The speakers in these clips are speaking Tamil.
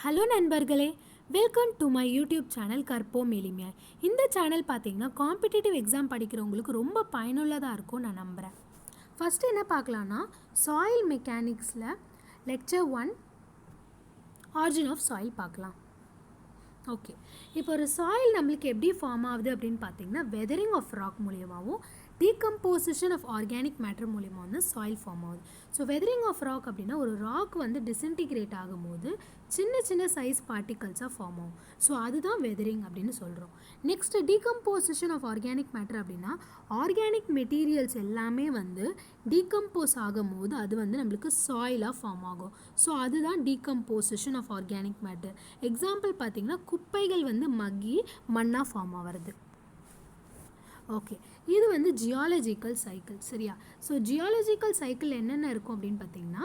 ஹலோ நண்பர்களே, welcome to my YouTube channel கற்போம் எளிமையாய். இந்த சேனல் பார்த்தீங்கன்னா காம்படிட்டிவ் எக்ஸாம் படிக்கிறவங்களுக்கு ரொம்ப பயனுள்ளதாக இருக்கும் நான் நம்புகிறேன். ஃபஸ்ட்டு என்ன பார்க்கலான்னா, சாயில் மெக்கானிக்ஸில் லெக்சர் 1 ஆரிஜின் ஆஃப் சாயில் பார்க்கலாம். ஓகே, இப்போ ஒரு சாயில் நம்மளுக்கு எப்படி ஃபார்ம் ஆகுது அப்படின்னு பார்த்தீங்கன்னா வெதரிங் ஆஃப் ராக் மூலியமாகவும் டீகம்போசிஷன் ஆஃப் ஆர்கானிக் மேட்டர் மூலியமாக வந்து சாயில் ஃபார்ம் ஆகுது. ஸோ வெதரிங் ஆஃப் ராக் அப்படின்னா ஒரு ராக் வந்து டிஸ்இன்டிகிரேட் ஆகும்போது சின்ன சின்ன சைஸ் பார்ட்டிகல்ஸாக ஃபார்ம் ஆகும். ஸோ அதுதான் வெதரிங் அப்படின்னு சொல்கிறோம். Next decomposition of organic matter அப்படின்னா ஆர்கானிக் மெட்டீரியல்ஸ் எல்லாமே வந்து டீகம்போஸ் ஆகும்போது அது வந்து நம்மளுக்கு சாயிலாக ஃபார்ம் ஆகும். ஸோ அதுதான் decomposition of organic matter. Example பார்த்திங்கன்னா குப்பைகள் வந்து மக்கி மண்ணாக ஃபார்ம் ஆகிறது. ஓகே, இது வந்து ஜியாலஜிக்கல் சைக்கிள். சரியா? ஸோ ஜியாலஜிக்கல் சைக்கிள் என்னென்ன இருக்கும் அப்படின்னு பார்த்தீங்கன்னா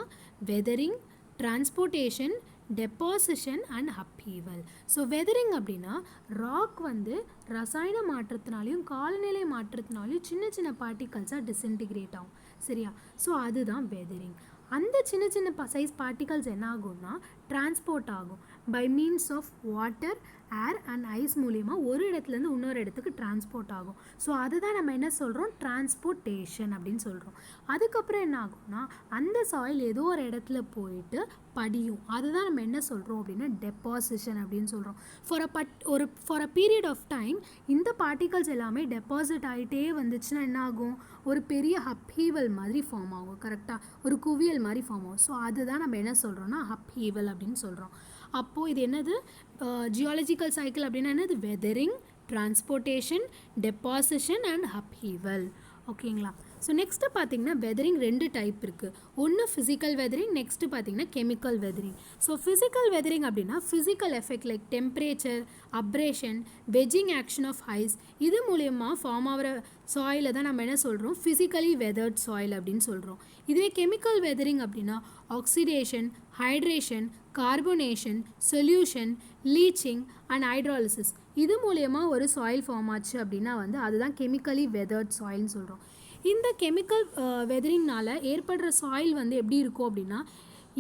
weathering, transportation, deposition and upheaval. So weathering அப்படின்னா ராக் வந்து ரசாயன மாற்றத்தினாலையும் காலநிலை மாற்றத்தினாலையும் சின்ன சின்ன பார்ட்டிகல்ஸாக டிஸ்இன்டிகிரேட் ஆகும். சரியா? ஸோ அதுதான் வெதரிங். அந்த சின்ன சின்ன சைஸ் பார்ட்டிகல்ஸ் என்ன ஆகும்னா டிரான்ஸ்போர்ட் ஆகும் by means of water, air and ice மூலிமா ஒரு இடத்துலேருந்து இன்னொரு இடத்துக்கு டிரான்ஸ்போர்ட் ஆகும். ஸோ அதுதான் நம்ம என்ன சொல்கிறோம், டிரான்ஸ்போர்ட்டேஷன் அப்படின்னு சொல்கிறோம். அதுக்கப்புறம் என்ன ஆகும்னா அந்த சாயில் ஏதோ ஒரு இடத்துல போயிட்டு படியும். அதுதான் நம்ம என்ன சொல்கிறோம் அப்படின்னா டெபாசிஷன் அப்படின்னு சொல்கிறோம். For a period of time இந்த பார்ட்டிகல்ஸ் எல்லாமே டெபாசிட் ஆகிட்டே வந்துச்சுன்னா என்ன ஆகும், ஒரு பெரிய அப்ஹீவல் மாதிரி ஃபார்ம் ஆகும். கரெக்டாக ஒரு குவியல் மாதிரி ஃபார்ம் ஆகும். ஸோ அதுதான் நம்ம என்ன சொல்கிறோன்னா அப்ஹீவல் அப்படின்னு சொல்கிறோம். அப்போது இது என்னது, ஜியாலஜிக்கல் சைக்கிள் அப்படின்னா என்னது, weathering, transportation, deposition and upheaval. ஓகேங்களா? ஸோ நெக்ஸ்ட்டு பார்த்தீங்கன்னா வெதரிங் 2 டைப் இருக்குது. ஒன்று ஃபிசிக்கல் வெதரிங், நெக்ஸ்ட்டு பார்த்தீங்கன்னா chemical weathering. So physical weathering அப்படின்னா physical effect like temperature, abrasion, wedging action of ice, இது மூலயமா ஃபார்ம் ஆகிற சாயிலை தான் நம்ம என்ன சொல்கிறோம், ஃபிசிக்கலி வெதர்ட் சாயில் அப்படின்னு சொல்கிறோம். இதுவே கெமிக்கல் வெதரிங் அப்படின்னா oxidation, hydration, carbonation, solution, leaching and hydrolysis, இது மூலயமா ஒரு சாயில் ஃபார்ம் ஆச்சு அப்படின்னா வந்து அதுதான் கெமிக்கலி வெதர்ட் சாயில்னு சொல்கிறோம். இந்த கெமிக்கல் வெதரிங்னால் ஏற்படுற சாயில் வந்து எப்படி இருக்கும் அப்படின்னா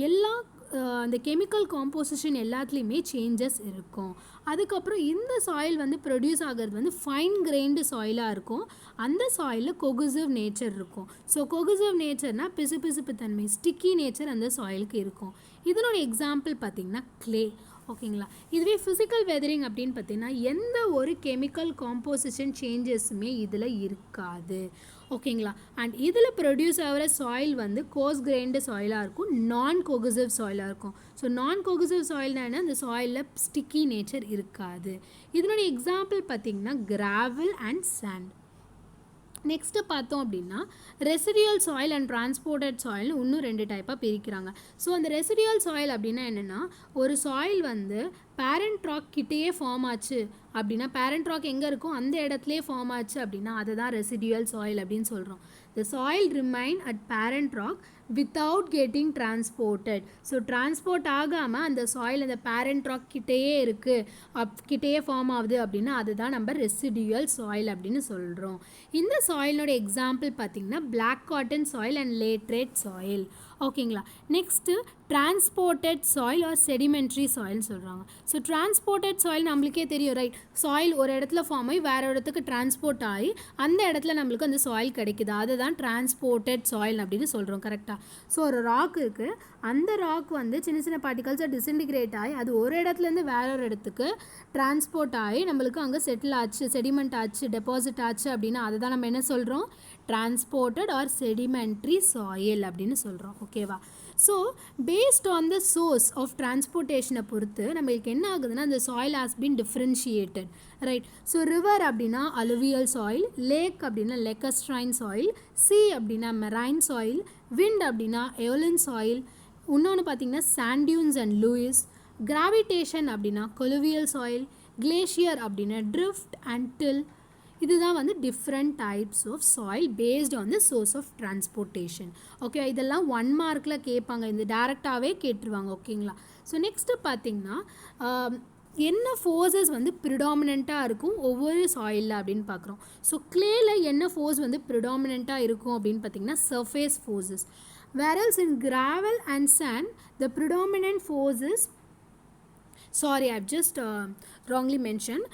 எல்லா அந்த கெமிக்கல் காம்போசிஷன் எல்லாத்துலேயுமே சேஞ்சஸ் இருக்கும். அதுக்கப்புறம் இந்த சாயில் வந்து ப்ரொடியூஸ் ஆகிறது வந்து ஃபைன் கிரெயின்டு சாயிலாக இருக்கும். அந்த சாயிலில் கொகுசிவ் நேச்சர் இருக்கும். ஸோ கொகுசிவ் நேச்சர்னால் பிசுபிசுப்பு தன்மை, ஸ்டிக்கி நேச்சர் அந்த சாயிலுக்கு இருக்கும். இதனோட எக்ஸாம்பிள் பார்த்திங்கன்னா க்ளே. ஓகேங்களா? இதுவே ஃபிசிக்கல் வெதரிங் அப்படின்னு பார்த்தீங்கன்னா எந்த ஒரு கெமிக்கல் காம்போசிஷன் சேஞ்சஸுமே இதில் இருக்காது. ஓகேங்களா? அண்ட் இதில் ப்ரொடியூஸ் ஆகிற சாயில் வந்து கோர்ஸ் கிரெயின்டு சாயிலாக இருக்கும், நான் கொகுசிவ் சாயிலாக இருக்கும். ஸோ நான் கொகுசிவ் சாயில்னா என்ன, அந்த சாயிலில் ஸ்டிக்கி நேச்சர் இருக்காது. இதனுடைய எக்ஸாம்பிள் பார்த்திங்கன்னா கிராவல் அண்ட் சாண்ட். நெக்ஸ்ட்டு பார்த்தோம் அப்படின்னா ரெசிடியல் சாயில் அண்ட் டிரான்ஸ்போர்ட்டட் சாயில்னு இன்னும் 2 டைப்பாக பிரிக்கிறாங்க. ஸோ அந்த ரெசிடியல் சாயில் அப்படின்னா என்னென்னா ஒரு சாயில் வந்து பேரண்ட் ராக் கிட்டேயே ஃபார்ம் ஆச்சு அப்படின்னா, பேரண்ட் ராக் எங்கே இருக்கும் அந்த இடத்துலையே ஃபார்ம் ஆச்சு அப்படின்னா அதை தான் ரெசிடியல் சாயில் அப்படின்னு சொல்கிறோம். The soil remain at parent rock without getting transported. So transport ஆகாமல் அந்த சாயில் அந்த பேரண்ட் ராக் கிட்டேயே இருக்குது, கிட்டேயே ஃபார்ம் ஆகுது அப்படின்னா அதுதான் நம்ம ரெசிடியல் சாயில் அப்படின்னு சொல்கிறோம். இந்த சாயிலோட எக்ஸாம்பிள் பார்த்திங்கன்னா black cotton soil and laterite soil. ஓகேங்களா? Next transported soil or sedimentary சாயில்னு சொல்கிறாங்க. ஸோ டிரான்ஸ்போர்ட்டட் சாயில் நம்மளுக்கே தெரியும், ரைட்? சாயில் ஒரு இடத்துல ஃபார்ம் ஆகி வேறு இடத்துக்கு டிரான்ஸ்போர்ட் ஆகி அந்த இடத்துல நம்மளுக்கு அந்த சாயில் கிடைக்குது, அதுதான் டிரான்ஸ்போர்ட்டட் சாயில் அப்படின்னு சொல்கிறோம். கரெக்டாக? ஸோ ஒரு ராக் இருக்குது, அந்த ராக் வந்து சின்ன சின்ன பார்ட்டிகல்ஸாக டிஸ்இன்டிகிரேட் ஆகி அது ஒரு இடத்துலேருந்து வேற ஒரு இடத்துக்கு டிரான்ஸ்போர்ட் ஆகி நம்மளுக்கு அங்கே செட்டில் ஆச்சு, செடிமெண்ட் ஆச்சு, டெபாசிட் ஆச்சு அப்படின்னா அதை தான் நம்ம என்ன சொல்கிறோம், டிரான்ஸ்போர்ட்டட் ஆர் செடிமெண்ட்ரி சாயில் அப்படின்னு சொல்கிறோம். ஓகேவா? So based on the source of டிரான்ஸ்போர்ட்டேஷனை பொறுத்து நம்மளுக்கு என்ன ஆகுதுன்னா அந்த soil has been differentiated, right? So river அப்படின்னா அலுவியல் சாயில், லேக் அப்படின்னா லெக்கஸ்ட்ரைன் சாயில், சி அப்படின்னா மெரைன் சாயில், விண்ட் அப்படின்னா எயோலின் சாயில், இன்னொன்று பார்த்திங்கன்னா சாண்டியூன்ஸ் அண்ட் லூயிஸ், கிராவிடேஷன் அப்படின்னா கொலுவியல் சாயில், கிளேஷியர் அப்படின்னா ட்ரிஃப்ட் அண்ட் டில். இதுதான் வந்து different types of soil based on the source of transportation. Okay, இதெல்லாம் 1 மார்க்கில் கேட்பாங்க, இந்த டேரெக்டாகவே கேட்டுருவாங்க. ஓகேங்களா? ஸோ நெக்ஸ்ட்டு பார்த்திங்கன்னா என்ன ஃபோர்ஸஸ் வந்து ப்ரிடாமினண்ட்டாக இருக்கும் ஒவ்வொரு சாயிலில் அப்படின்னு பார்க்குறோம். ஸோ க்ளேயில் என்ன ஃபோர்ஸ் வந்து ப்ரிடாமினண்ட்டாக இருக்கும் அப்படின்னு பார்த்திங்கன்னா surface forces. whereas in gravel and sand the predominant force is sorry I just wrongly mention.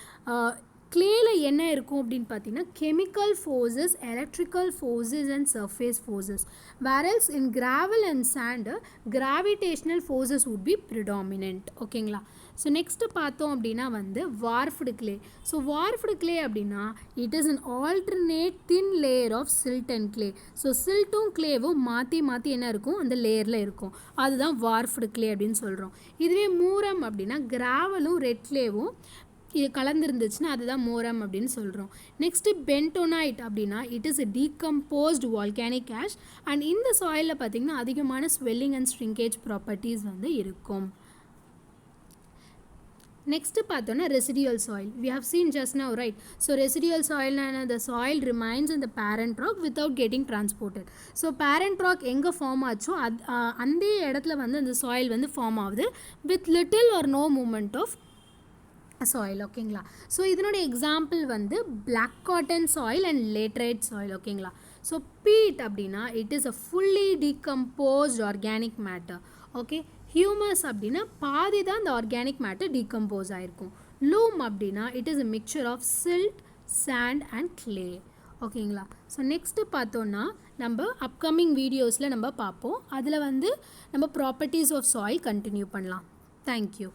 கிளேல என்ன இருக்கும் அப்படின்னு பார்த்தீங்கன்னா chemical forces, electrical forces and surface forces. Whereas in gravel and sand gravitational forces would be predominant. ஓகேங்களா? ஸோ நெக்ஸ்ட்டு பார்த்தோம் அப்படின்னா வந்து varved clay. So varved clay அப்படின்னா it is an alternate thin layer of silt and clay. So சில்ட்டும் கிளேவும் மாற்றி மாற்றி என்ன இருக்கும், அந்த லேயரில் இருக்கும். அதுதான் வார்ஃப்டு கிளே அப்படின்னு சொல்கிறோம். இதுவே மூரம் அப்படின்னா கிராவலும் ரெட் கிளேவும் இது கலந்துருந்துச்சுன்னா அதுதான் மோரம் அப்படின்னு சொல்கிறோம். நெக்ஸ்ட்டு பென்டோனைட் அப்படின்னா it is a decomposed volcanic ash and இந்த சாயிலில் பார்த்திங்கன்னா அதிகமான ஸ்வெல்லிங் அண்ட் ஸ்ட்ரிங்கேஜ் ப்ராப்பர்ட்டிஸ் வந்து இருக்கும். நெக்ஸ்ட்டு பார்த்தோன்னா residual soil. We have seen just now right. So residual சாயில்னா the soil remains in the parent rock without getting transported. So parent rock எங்கே ஃபார்ம் ஆச்சோ அந்த இடத்துல வந்து அந்த சாயில் வந்து ஃபார்ம் ஆகுது with little or no movement of soil. ஓகேங்களா? ஸோ இதனுடைய எக்ஸாம்பிள் வந்து black cotton soil and laterite soil. ஓகேங்களா? ஸோ பீட் அப்படின்னா it is a fully decomposed organic matter. Okay. Humus அப்படின்னா பாதி தான் இந்த ஆர்கானிக் மேட்டர் டீகம்போஸ் ஆகிருக்கும். லூம் அப்படின்னா it is a mixture of silt, sand and clay. ஓகேங்களா? ஸோ நெக்ஸ்ட்டு பார்த்தோன்னா நம்ம அப்கமிங் வீடியோஸில் நம்ம பார்ப்போம். அதில் வந்து நம்ம ப்ராப்பர்ட்டிஸ் ஆஃப் சாயில் கண்டினியூ பண்ணலாம். தேங்க்யூ.